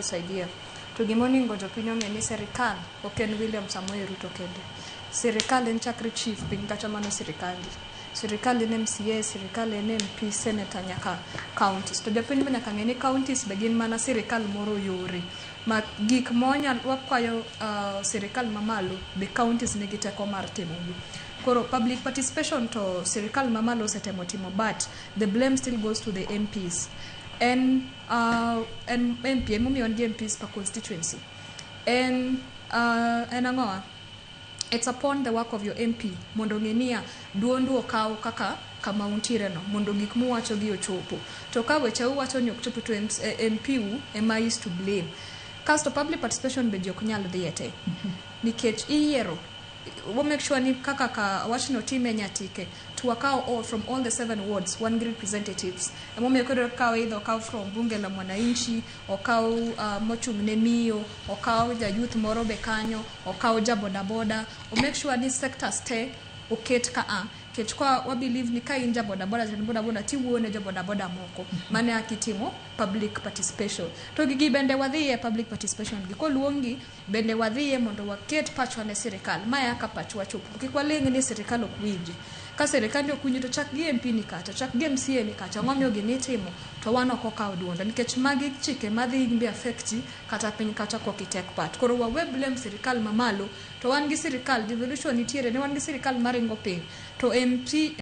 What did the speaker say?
Saidia. To gimoni ngo jopiny ong'e ni Sirikal ok en William Samoei Ruto kende. Sirikal en chakre chief piny kata mano sirikali. Sirikal en MCA, sirikal en MP, senator nyaka counties. To jopiny be nyaka ng'e ni counties be gin mana sirikal moro yore. Ma gik monyal wakwayo sirikal mamalo be counties nigi teko mar timogi. Koro public participation to sirikal mamalo osetemo timo, but the blame still goes to the MPs. And MP emomiyo ndi MPs per constituency. And angoa, it's upon the work of your MP mondo ng'enia duondu okaw kaka kama untire no mondo gik muwacho gi ochopo. To ka weche uwacho ni ok chopo to MP u ema is to blame. Kasto public participation be jok nyal dhiete. Nikech iyiero we'll make sure ni kaka ka wachno time nyatike to wakaw all from all the 7 wards one representatives. Emomiyo koro kaw either kaw from bunge la mwananchi, okaw mochung ne miyo, okaw ja youth moro be kanyo, okaw ja boda boda. We'll make sure ni sectors te oket ka kech kwa wa believe ni ka in ja boda boda ti wuone ja boda boda moko mane akitimo public participation. To gigi bende wadhiye public participation gi koluongi bende wadhiye mondo waket pachwa ne sirikal maya ka pachwa chopo. Kik waling ni sirikal ok winji. Ka sirikal ok winji to chak gi MP ni kacha, chak gi MCA ni kacha, ng'omiyo gini timo to wan ok okaw duonde nikech magi chike madhi be affect kata piny kacha ko kitek pat. Koro wa we blame sirikal mamalo to wan gi sirikal devolution nitiere ne wan gi sirikal maringo piny to MP